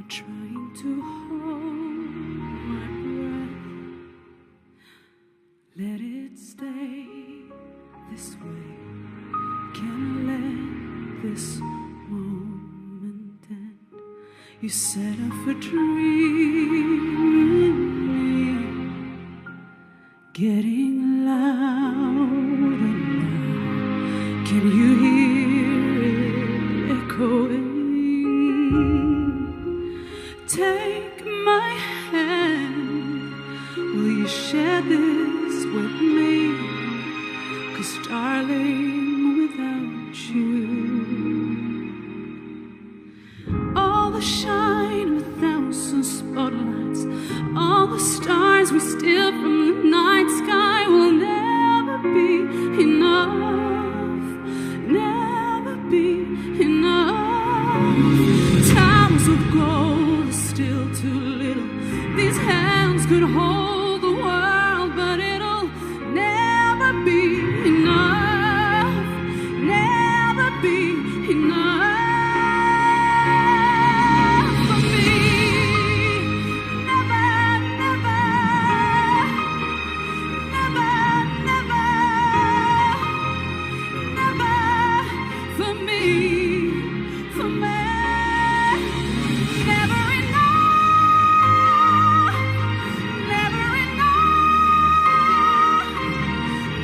trying to hold my breath. Let it stay this way. Can't let this moment end. You set off a dream in me, getting louder now. Can you hear it echoing? Take my hand, will you share this with me? 'Cause darling, without you, all the shine with thousand spotlights, all the stars we steal from the night sky will never be enough, never be enough. Towers of gold are still too little. These hands could hold the world, but it'll never be enough, never be enough for me. Never, never, never, never, never for me, for me. Never enough, never enough,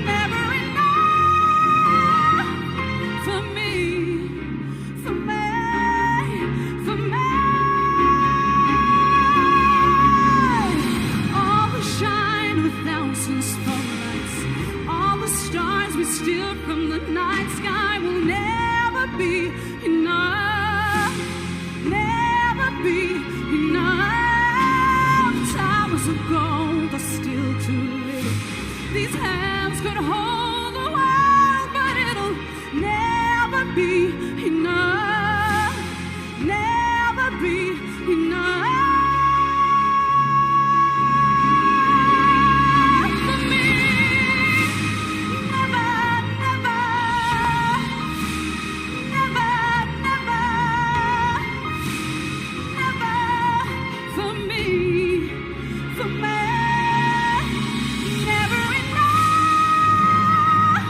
never enough for me, for me, for me. All the shine with thousand spotlights, all the stars we steal from the night sky will never be enough, never be enough. Towers of gold are still too little. These hands could hold the world, but it'll never be enough, never be enough for me. Never, never, never, never, never for me, for me. Never enough,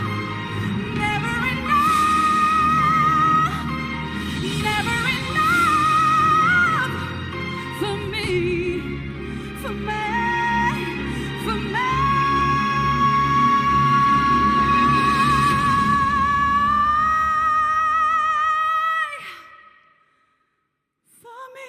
never enough, never enough for me, for me, for me. For me.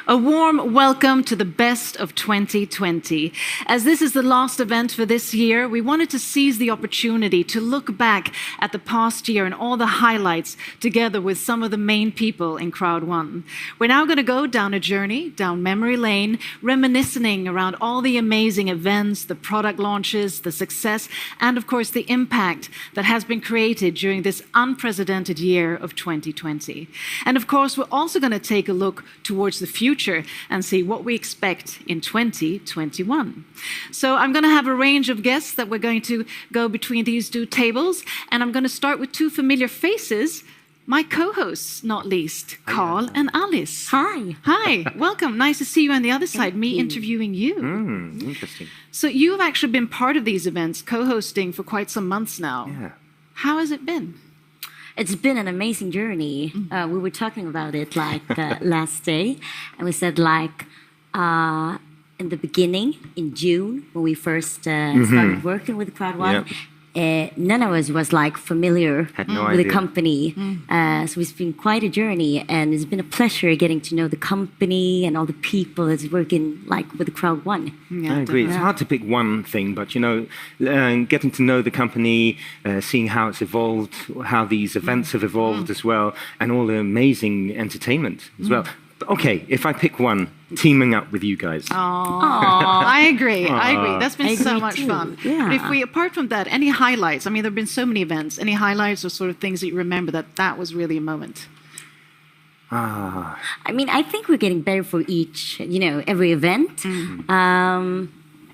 A warm welcome to the best of 2020. As this is the last event for this year, we wanted to seize the opportunity to look back at the past year and all the highlights together with some of the main people in Crowd1. We're now going to go down a journey, down memory lane, reminiscing around all the amazing events, the product launches, the success, and of course the impact that has been created during this unprecedented year of 2020. And of course, we're also going to take a look towards the future and see what we expect in 2021. So I'm going to have a range of guests that we're going to go between these two tables, and I'm going to start with two familiar faces, my co-hosts, not least, Carl and Alice. Hi. Hi, welcome. Nice to see you on the other side, me interviewing you. Interesting. So you've actually been part of these events, co-hosting for quite some months now. Yeah. How has it been? It's been an amazing journey. We were talking about it last day, and we said in the begining, in June, when we first started working with Crowd1, none of us was familiar Had no with the idea. company. So it's been quite a journey, and it's been a pleasure getting to know the company and all the people that's working with Crowd1. Yeah, I agree. It's hard to pick one thing, but getting to know the company, seeing how it's evolved, how these events have evolved as well, and all the amazing entertainment as well. Okay, if I pick one, teaming up with you guys. I agree. That's been so much too. fun. Yeah. But if we, apart from that, any highlights? I mean, there have been so many events. Any highlights or sort of things that you remember that was really a moment? I mean, I think we're getting better for every event.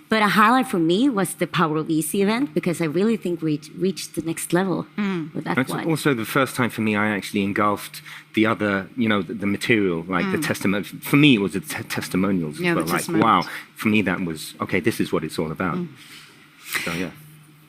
But a highlight for me was the Power of Easy event, because I really think we reached the next level with that It's one. also the first time for me I actually engulfed the other, the material, like the testimony. For me, it was the testimonials. Yeah, as well. the Like, testimonials. wow, for me that was, okay, this is what it's all about. So, yeah.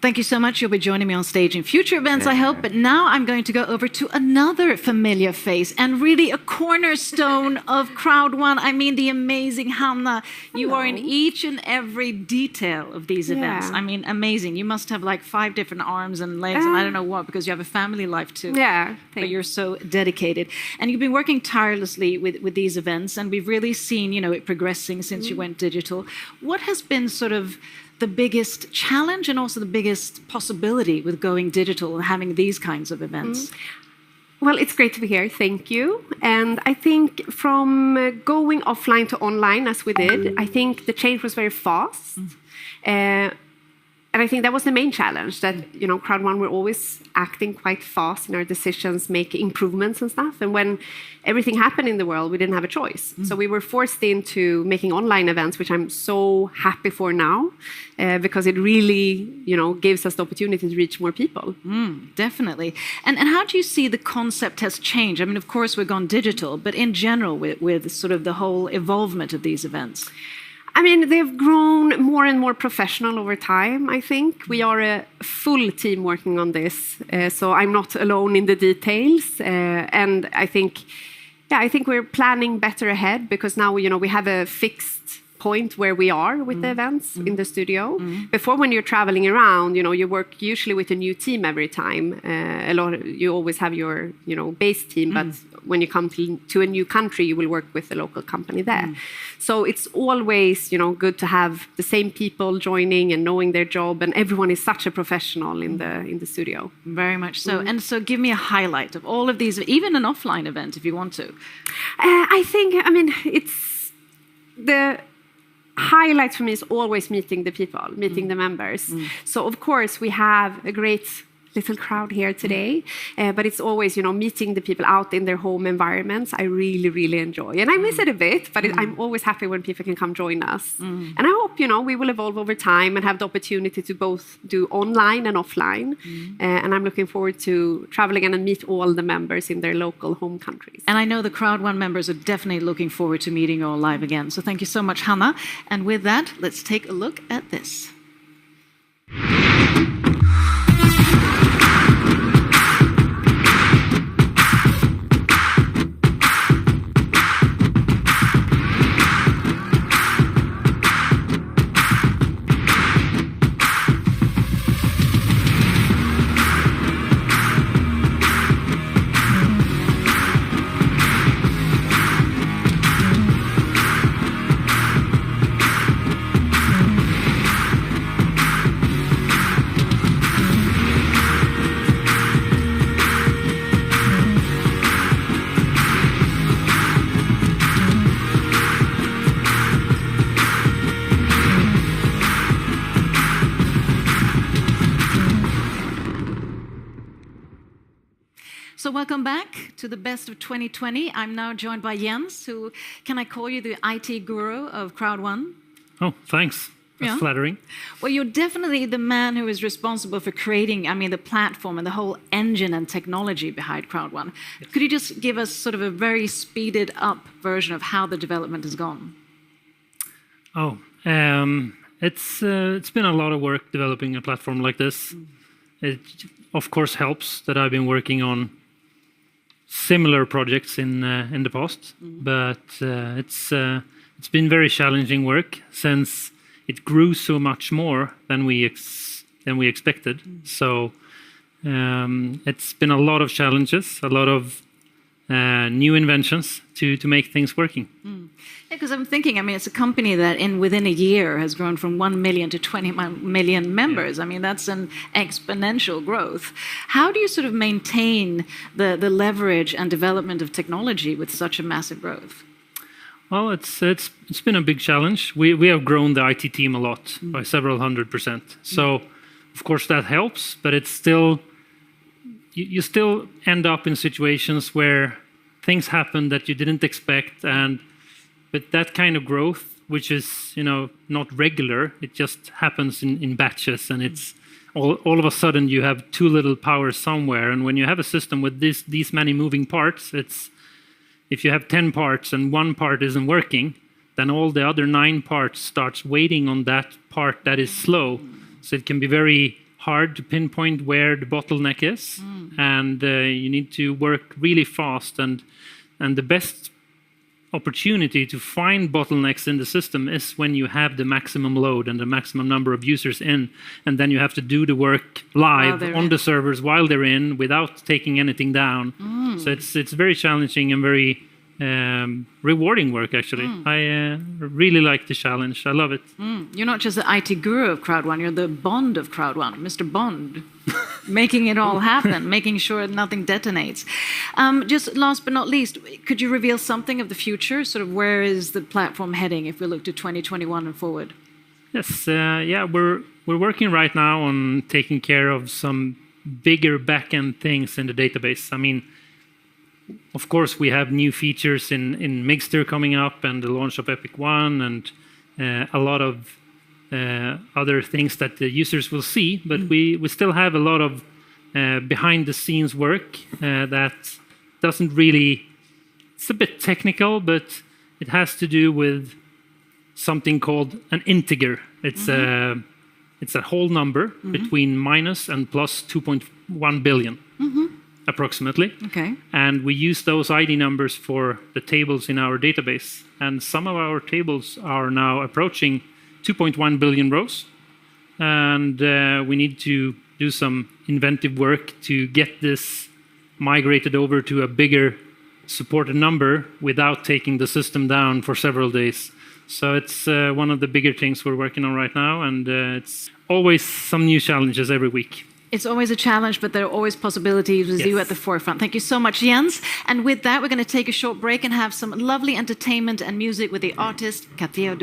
Thank you so much. You'll be joining me on stage in future events, I hope. But now I'm going to go over to another familiar face and really a cornerstone of Crowd1. I mean, the amazing Hanna. You are in each and every detail of these events. I mean, amazing. You must have like 5 different arms and legs and I don't know what, because you have a family life too. Yeah. But you're so dedicated. And you've been working tirelessly with these events, and we've really seen, it progressing since you went digital. What has been sort of the biggest challenge and also the biggest possibility with going digital and having these kinds of events? Well, it's great to be here. Thank you. And I think from going offline to online, as we did, I think the change was very fast. And I think that was the main challenge, that, Crowd1, we're always acting quite fast in our decisions, make improvements and stuff. And when everything happened in the world, we didn't have a choice. So we were forced into making online events, which I'm so happy for now, because it really, gives us the opportunity to reach more people. Definitely. And how do you see the concept has changed? I mean, of course, we've gone digital, but in general, with sort of the whole evolvement of these events. I mean, they've grown more and more professional over time, I think. We are a full team working on this, so I'm not alone in the details. And I think we're planning better ahead, because now, we have a fixed point where we are with the events in the studio. Before, when you're traveling around, you work usually with a new team every time. You always have your, base team, but when you come to a new country, you will work with the local company there. So it's always, good to have the same people joining and knowing their job, and everyone is such a professional in the studio. Very much so. And so give me a highlight of all of these, even an offline event if you want to. It's the highlight for me is always meeting the people, meeting the members. So of course we have a great little crowd here today, but it's always, meeting the people out in their home environments. I really, really enjoy, and I miss it a bit, but I'm always happy when people can come join us. And I hope, we will evolve over time and have the opportunity to both do online and offline. And I'm looking forward to traveling and meet all the members in their local home countries. And I know the Crowd1 members are definitely looking forward to meeting you all live again. So thank you so much, Hanna. And with that, let's take a look at this. So welcome back to the best of 2020. I'm now joined by Jens, who, can I call you the IT guru of Crowd1? Oh, thanks. That's flattering. Well, you're definitely the man who is responsible for creating, the platform and the whole engine and technology behind Crowd1. Yes. Could you just give us sort of a very speeded up version of how the development has gone? Oh, it's been a lot of work developing a platform like this. It, of course, helps that I've been working on similar projects in the past, but it's been very challenging work since it grew so much more than we expected. So it's been a lot of challenges, a lot of new inventions to make things working. Yeah, because I'm thinking, it's a company that within a year has grown from 1 million to 20 million members. Yeah. That's an exponential growth. How do you sort of maintain the leverage and development of technology with such a massive growth? Well, it's been a big challenge. We have grown the IT team a lot, by several 100%. So, of course, that helps, but it's still, you still end up in situations where things happen that you didn't expect, but that kind of growth which is, not regular. It just happens in batches, and it's all of a sudden you have too little power somewhere. And when you have a system with these many moving parts, if you have 10 parts and one part isn't working, then all the other 9 parts starts waiting on that part that is slow. So it can be very hard to pinpoint where the bottleneck is, and you need to work really fast. And the best opportunity to find bottlenecks in the system is when you have the maximum load and the maximum number of users in, and then you have to do the work live on the servers while they're in without taking anything down. So it's very challenging and very rewarding work, actually. I really like the challenge. I love it. You're not just the IT guru of Crowd1, you're the Bond of Crowd1, Mr. Bond, making it all happen, making sure nothing detonates. Just last but not least, could you reveal something of the future? Sort of where is the platform heading if we look to 2021 and forward? Yes, we're working right now on taking care of some bigger back-end things in the database. I mean, of course, we have new features in Mixter coming up, and the launch of Epic One, and a lot of other things that the users will see. But we still have a lot of behind-the-scenes work that doesn't really... It's a bit technical, but it has to do with something called an integer. It's a whole number between minus and plus 2.1 billion. Approximately. Okay. And we use those ID numbers for the tables in our database. And some of our tables are now approaching 2.1 billion rows. And we need to do some inventive work to get this migrated over to a bigger supported number without taking the system down for several days. So it's one of the bigger things we're working on right now. And it's always some new challenges every week. It's always a challenge, but there are always possibilities with you at the forefront. Thank you so much, Jens. And with that, we're going to take a short break and have some lovely entertainment and music with the artist Katia.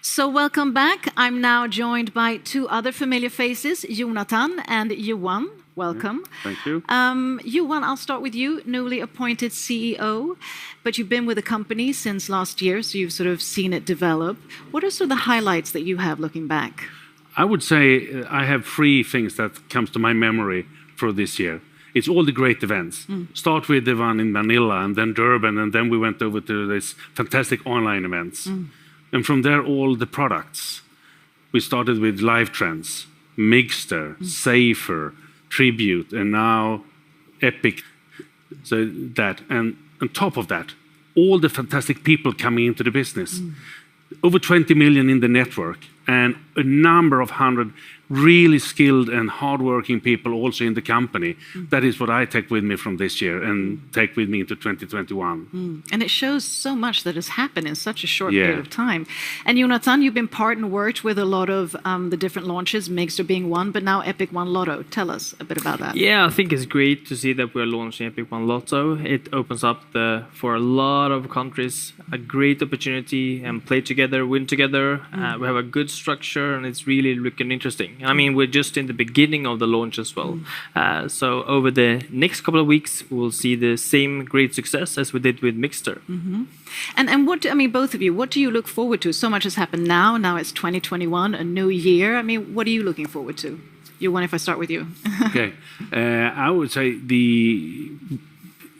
So welcome back. I'm now joined by two other familiar faces, Jonathan and Johan. Welcome. Thank you. Johan, I'll start with you, newly appointed CEO, but you've been with the company since last year, so you've sort of seen it develop. What are sort of the highlights that you have looking back? I would say I have three things that comes to my memory for this year. It's all the great events. Start with the one in Manila, and then Durban, and then we went over to this fantastic online events. And from there, all the products. We started with Live Trends, Mixter, Safer, Tribute, and now Epic. So that, and on top of that, all the fantastic people coming into the business. Over 20 million in the network, and a number of hundred really skilled and hardworking people also in the company. That is what I take with me from this year and take with me into 2021. And it shows so much that has happened in such a short period of time. And Jonathan, you've been part and worked with a lot of the different launches, Mixer being one, but now Epic One Lotto. Tell us a bit about that. Yeah, I think it's great to see that we're launching Epic One Lotto. It opens up for a lot of countries a great opportunity and play together, win together. We have a good structure and it's really looking interesting. I mean, we're just in the beginning of the launch as well. So over the next couple of weeks, we'll see the same great success as we did with Mixter. And what, I mean, both of you, what do you look forward to? So much has happened now. Now it's 2021, a new year. I mean, what are you looking forward to? You want if I start with you? Okay. I would say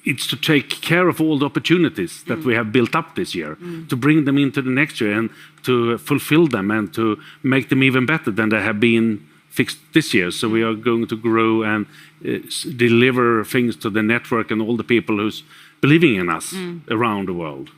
it's to take care of all the opportunities that we have built up this year, to bring them into the next year and to fulfill them and to make them even better than they have been fixed this year. So we are going to grow and deliver things to the network and all the people who's believing in us around the world.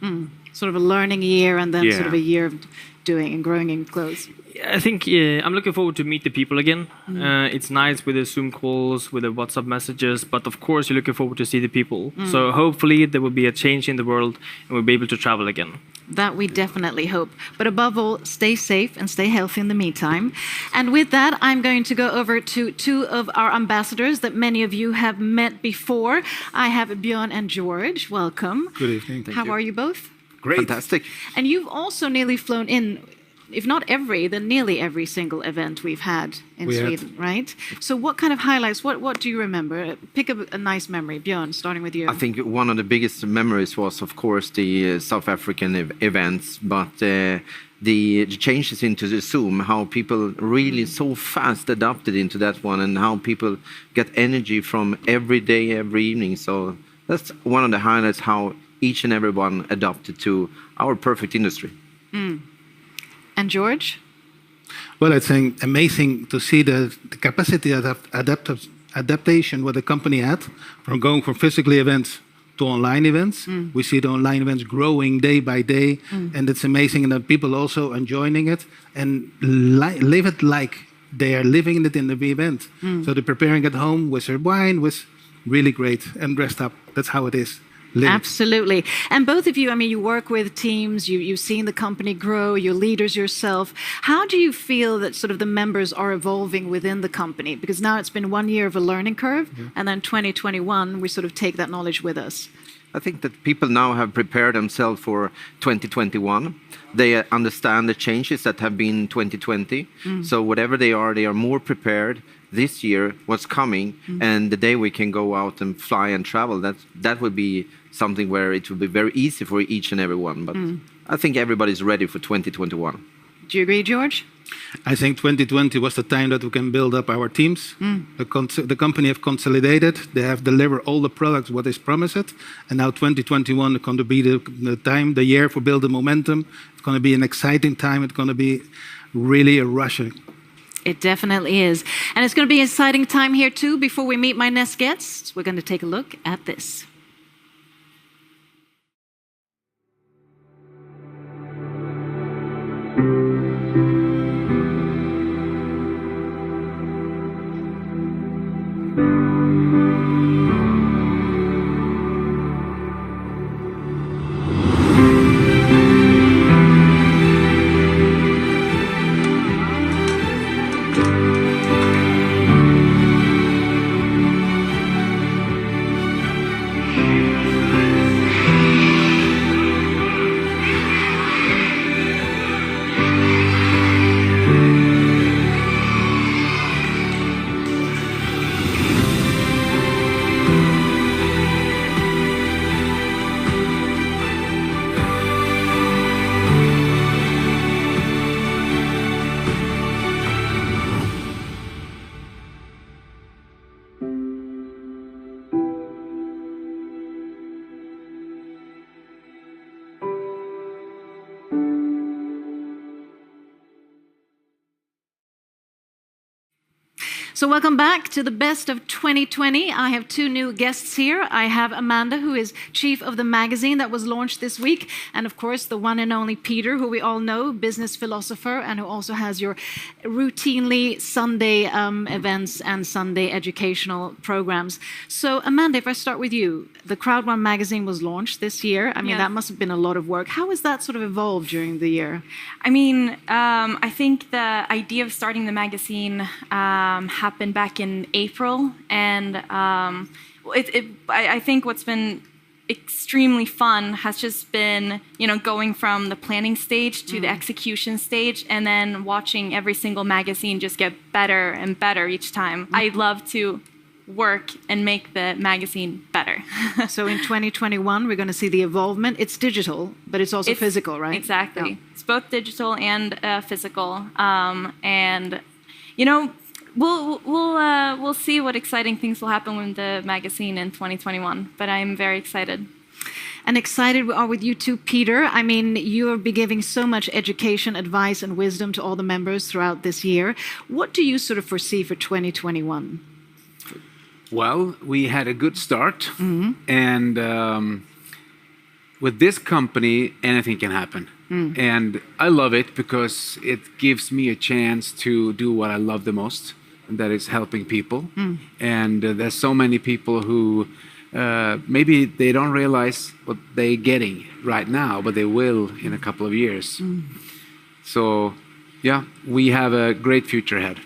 Sort of a learning year and then sort of a year of doing and growing in clothes. I think I'm looking forward to meet the people again. It's nice with the Zoom calls, with the WhatsApp messages, but of course you're looking forward to see the people. So hopefully there will be a change in the world and we'll be able to travel again. That we definitely hope. But above all, stay safe and stay healthy in the meantime. And with that, I'm going to go over to two of our ambassadors that many of you have met before. I have Björn and George. Welcome. Good evening. How are you both? Great. Fantastic. And you've also nearly flown in, if not every, then nearly every single event we've had in Sweden, right? So what kind of highlights, what do you remember? Pick a nice memory. Björn, starting with you. I think one of the biggest memories was, of course, the South African events, but the changes into the Zoom, how people really so fast adapted into that one and how people get energy from every day, every evening. So that's one of the highlights, how each and everyone adapted to our perfect industry. And George? Well, it's amazing to see the capacity of adaptation what the company had from going from physical events to online events. We see the online events growing day by day, and it's amazing that people also enjoying it and live it like they are living it in the event. So they're preparing at home with their wine, was really great and dressed up. That's how it is. Absolutely. And both of you, I mean, you work with teams, you've seen the company grow, you're leaders yourself. How do you feel that sort of the members are evolving within the company? Because now it's been 1 year of a learning curve, and then 2021, we sort of take that knowledge with us. I think that people now have prepared themselves for 2021. They understand the changes that have been 2020. So whatever they are more prepared this year, what's coming, and the day we can go out and fly and travel, that would be something where it will be very easy for each and every one. But I think everybody's ready for 2021. Do you agree, George? I think 2020 was the time that we can build up our teams. The company have consolidated. They have delivered all the products what is promised. And now 2021 is going to be the time, the year for building momentum. It's going to be an exciting time. It's going to be really a rushing. It definitely is. And it's going to be an exciting time here too. Before we meet my next guests, we're going to take a look at this. So welcome back to the best of 2020. I have two new guests here. I have Amanda, who is chief of the magazine that was launched this week, and of course the one and only Peter, who we all know, business philosopher, and who also has your routinely Sunday events and Sunday educational programs. So Amanda, if I start with you, the Crowd1 magazine was launched this year. I mean, that must have been a lot of work. How has that sort of evolved during the year? I mean, I think the idea of starting the magazine happened back in April, and I think what's been extremely fun has just been, going from the planning stage to the execution stage, and then watching every single magazine just get better and better each time. I love to work and make the magazine better. So in 2021, we're going to see the evolvement. It's digital, but it's also physical, right? Exactly. Yeah. It's both digital and physical. And, we'll see what exciting things will happen with the magazine in 2021, but I'm very excited. And excited we are with you too, Peter. I mean, you'll be giving so much education, advice, and wisdom to all the members throughout this year. What do you sort of foresee for 2021? Well, we had a good start, and with this company, anything can happen. And I love it because it gives me a chance to do what I love the most, and that is helping people. And there's so many people who maybe they don't realize what they're getting right now, but they will in a couple of years. So, yeah, we have a great future ahead.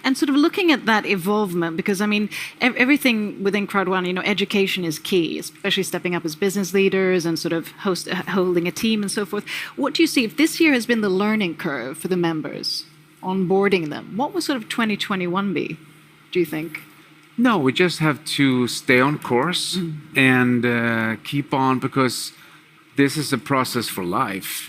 And sort of looking at that evolvement, because I mean, everything within Crowd1, education is key, especially stepping up as business leaders and sort of holding a team and so forth. What do you see, if this year has been the learning curve for the members, onboarding them, what will sort of 2021 be, do you think? No, we just have to stay on course and keep on, because this is a process for life.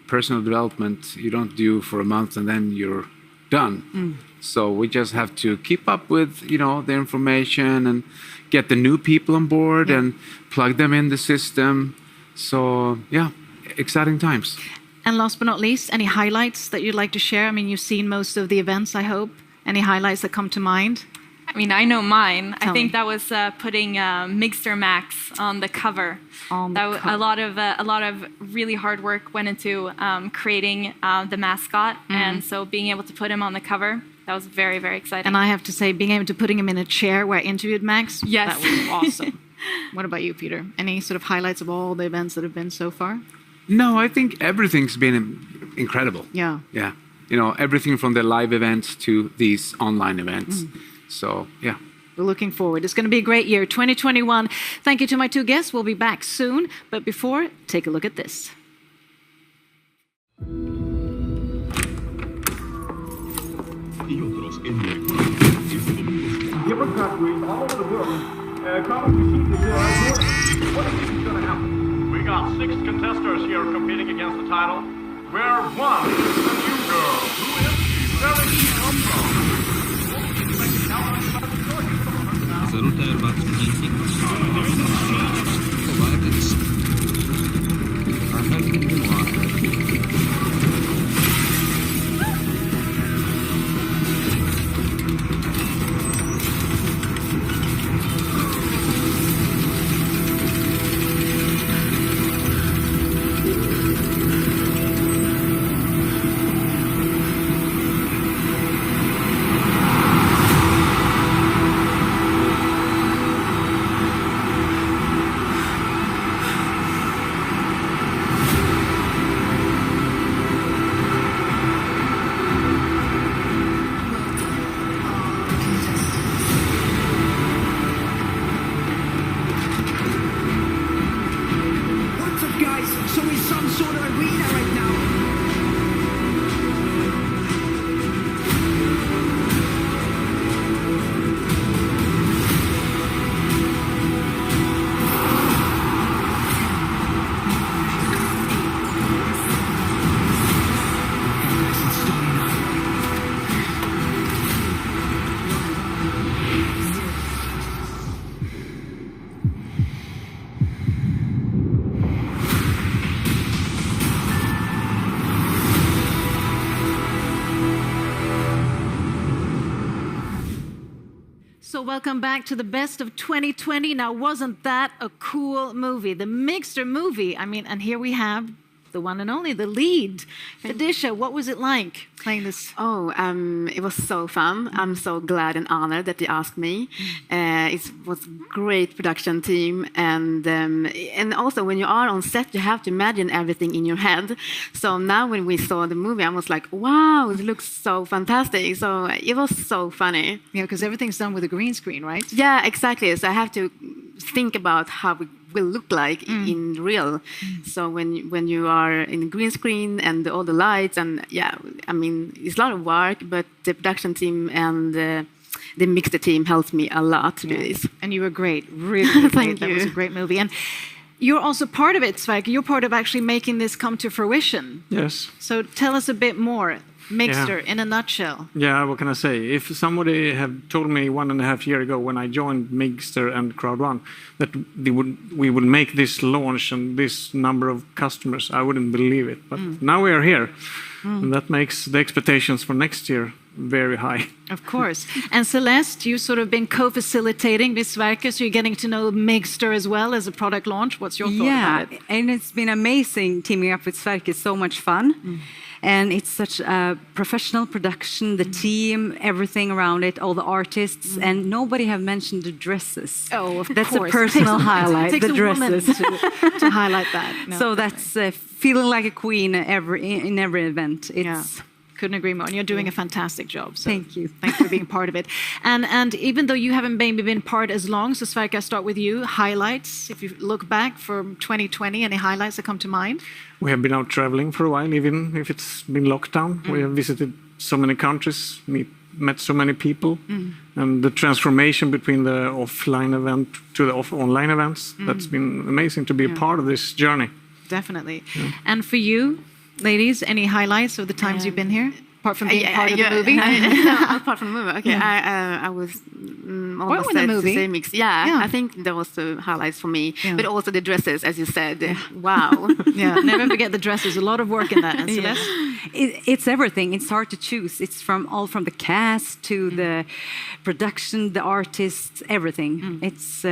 Personal development you don't do for a month and then you're done. So we just have to keep up with, the information and get the new people on board and plug them in the system. So, yeah, exciting times. And last but not least, any highlights that you'd like to share? I mean, you've seen most of the events, I hope. Any highlights that come to mind? I mean, I know mine. I think that was putting Mixer Max on the cover. A lot of really hard work went into creating the mascot, and so being able to put him on the cover, that was very, very exciting. And I have to say, being able to put him in a chair where I interviewed Max, that was awesome. What about you, Peter? Any sort of highlights of all the events that have been so far? No, I think everything's been incredible. Yeah. Yeah. Everything from the live events to these online events. So, yeah. We're looking forward. It's going to be a great year, 2021. Thank you to my two guests. We'll be back soon. But before, take a look at this. Different countries all over the world. What do you think is going to happen? We got 6 contestants here competing against the title. Where one is the new girl. Who is she? Where did she come from? So welcome back to the best of 2020. Now, wasn't that a cool movie? The Mixter movie. I mean, and here we have the one and only, the lead. Felicia, what was it like playing this? Oh, it was so fun. I'm so glad and honored that you asked me. It was a great production team, and also when you are on set, you have to imagine everything in your head. So now when we saw the movie, I was like, wow, it looks so fantastic. So it was so funny. Yeah, because everything's done with a green screen, right? Yeah, exactly. So I have to think about how it will look like in real. So when you are in green screen and all the lights, and yeah, I mean, it's a lot of work, but the production team and the Mixer team helped me a lot to do this. And you were great, really great. Thank That you. was a great movie. And you're also part of it, Sverker. You're part of actually making this come to fruition. Yes. So tell us a bit more. Mixter, in a nutshell. Yeah, what can I say? If somebody had told me 1.5 years ago when I joined Mixter and Crowd1 that we would make this launch and this number of customers, I wouldn't believe it. But now we are here. And that makes the expectations for next year very high. Of course. And Celeste, you've sort of been co-facilitating this Sverker, so you're getting to know Mixter as well as a product launch. What's your thought about it? And it's been amazing teaming up with Sverker. It's so much fun. And it's such a professional production, the team, everything around it, all the artists, and nobody have mentioned the dresses. Oh, of That's course. a personal highlight, It takes the dresses. a woman to highlight that. No, so that's feeling like a queen in every event. It's couldn't agree more. And you're doing a fantastic job. So thank you. Thanks for being part of it. And even though you haven't maybe been part as long, so Sverker, I start with you. Highlights, if you look back from 2020, any highlights that come to mind? We have been out traveling for a while, even if it's been locked down. We have visited so many countries, met so many people, and the transformation between the offline event to the online events, that's been amazing to be a part of this journey. Definitely. And for you, ladies, any highlights of the times you've been here? Apart from being part of the movie? Apart from the movie, okay. I was almost in the said movie? the same mix. Yeah, I think that was the highlights for me. But also the dresses, as you said. Wow. Yeah, never forget the dresses. A lot of work in that. And Celeste? It's everything. It's hard to choose. It's from the cast to the production, the artists, everything. It's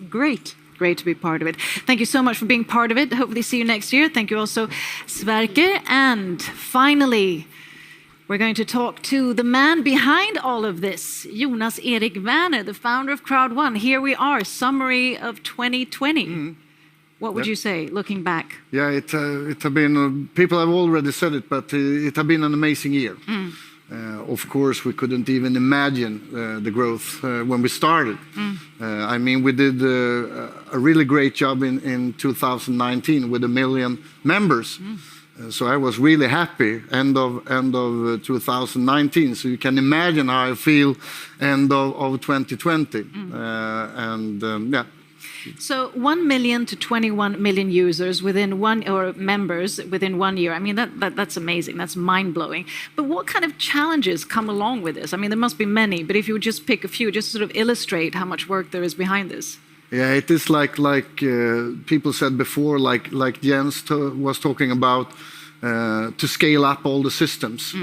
great. Great to be part of it. Thank you so much for being part of it. Hopefully see you next year. Thank you also, Sverker. And finally, we're going to talk to the man behind all of this, Jonas Erik Werner, the founder of Crowd1. Here we are, summary of 2020. What would you say, looking back? Yeah, it has been, people have already said it, but it has been an amazing year. Of course, we couldn't even imagine the growth when we started. I mean, we did a really great job in 2019 with 1 million members. So I was really happy end of 2019. So you can imagine how I feel end of 2020. Yeah. So 1 million to 21 million users within members within 1 year. I mean, that's amazing. That's mind-blowing. But what kind of challenges come along with this? I mean, there must be many, but if you would just pick a few, just sort of illustrate how much work there is behind this. Yeah, it is like people said before, like Jens was talking about, to scale up all the systems,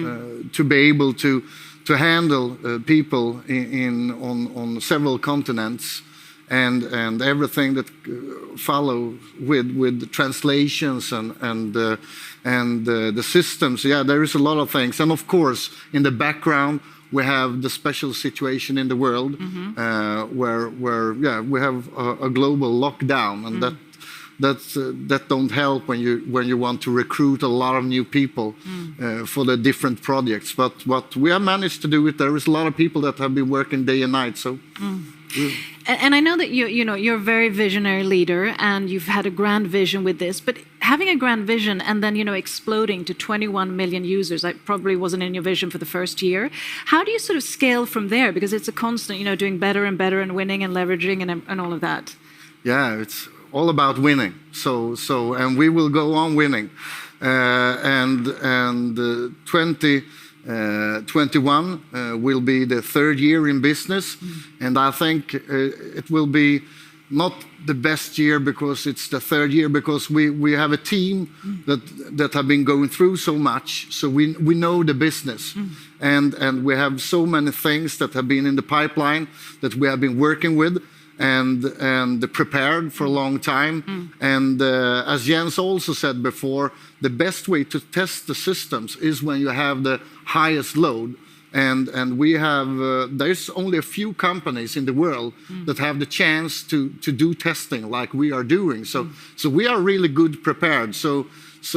to be able to handle people on several continents. And everything that follow with translations and the systems. Yeah, there is a lot of things. And of course, in the background, we have the special situation in the world where we have a global lockdown, and that don't help when you want to recruit a lot of new people for the different projects. But we have managed to do it. There is a lot of people that have been working day and night. So. And I know that you're a very visionary leader, and you've had a grand vision with this. But having a grand vision and then exploding to 21 million users, that probably wasn't in your vision for the first year. How do you sort of scale from there? Because it's a constant, doing better and better and winning and leveraging and all of that. Yeah, it's all about winning. So we will go on winning, and 2021 will be the third year in business, and I think it will be not the best year because it's the third year, because we have a team that have been going through so much, so we know the business, and we have so many things that have been in the pipeline that we have been working with and prepared for a long time. And as Jens also said before, the best way to test the systems is when you have the highest load. And we have, there's only a few companies in the world that have the chance to do testing like we are doing. So we are really good prepared. So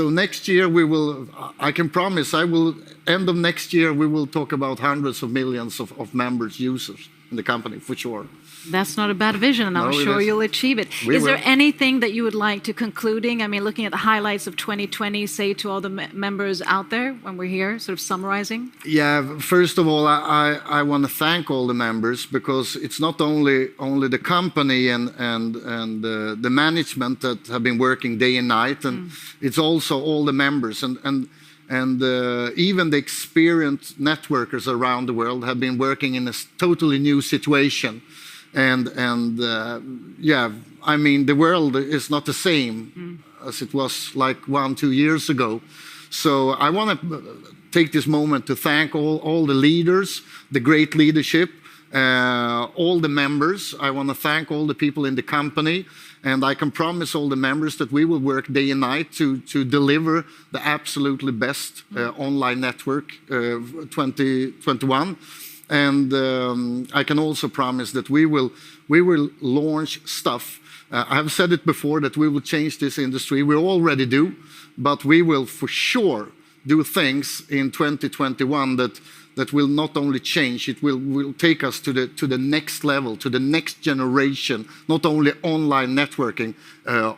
next year we will, I can promise, end of next year we will talk about hundreds of millions of members, users in the company, for sure. That's not a bad vision, and I'm sure you'll achieve it. Is there anything that you would like to concluding? I mean, looking at the highlights of 2020, say to all the members out there when we're here, sort of summarizing? Yeah, first of all, I want to thank all the members, because it's not only the company and the management that have been working day and night, and it's also all the members and even the experienced networkers around the world have been working in a totally new situation. And yeah, I mean, the world is not the same as it was like 1-2 years ago. So I want to take this moment to thank all the leaders, the great leadership, all the members. I want to thank all the people in the company. And I can promise all the members that we will work day and night to deliver the absolutely best online network 2021. And I can also promise that we will launch stuff. I have said it before that we will change this industry. We already do, but we will for sure do things in 2021 that will not only change, it will take us to the next level, to the next generation, not only online networking,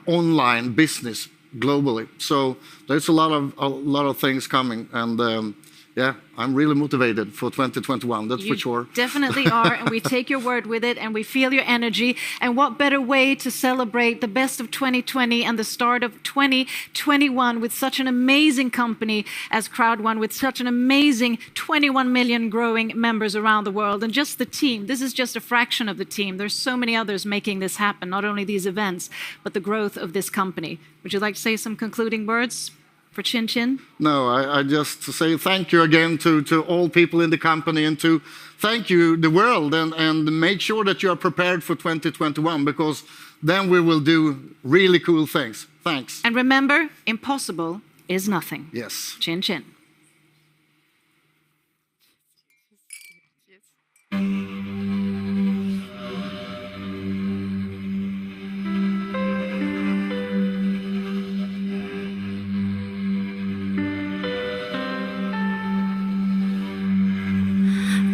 online business globally. So there's a lot of things coming, and yeah, I'm really motivated for 2021, that's for sure. Definitely are, and we take your word with it, and we feel your energy. And what better way to celebrate the best of 2020 and the start of 2021 with such an amazing company as Crowd1, with such an amazing 21 million growing members around the world. And just the team, this is just a fraction of the team. There's so many others making this happen, not only these events, but the growth of this company. Would you like to say some concluding words? For Chin Chin? No, I just say thank you again to all people in the company, and to thank you the world, and make sure that you are prepared for 2021, because then we will do really cool things. Thanks. And remember, impossible is nothing. Yes. Chin Chin.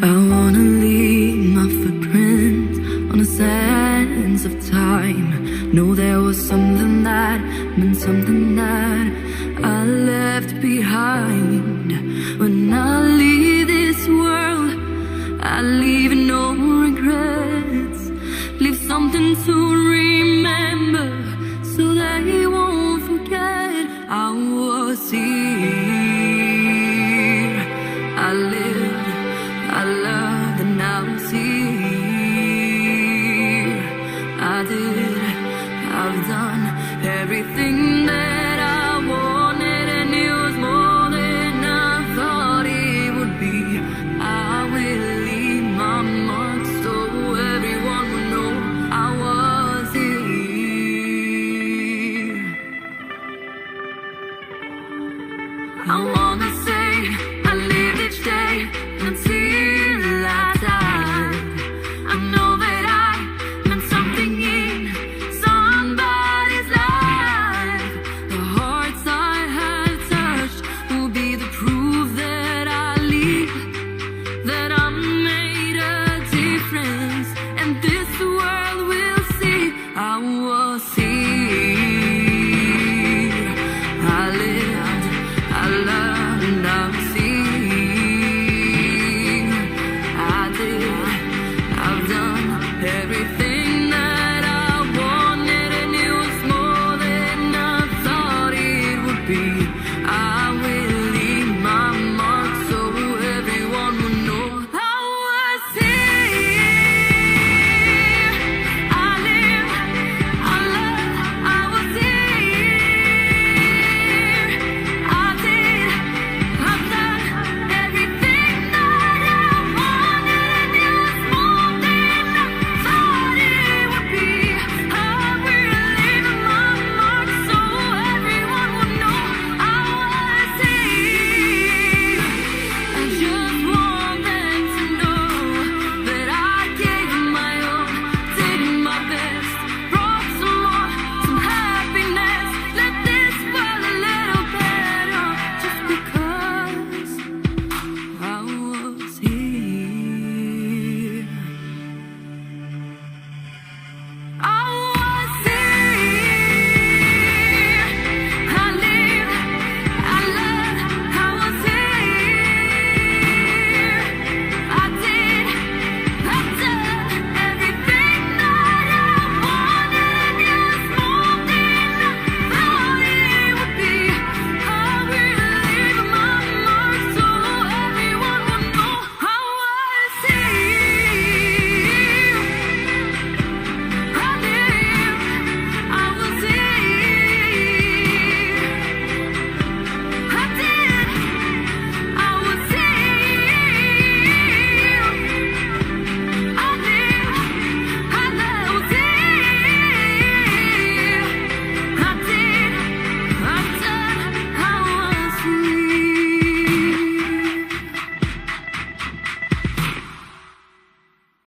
I wanna leave my footprint on the sands of time. Know there was something that meant something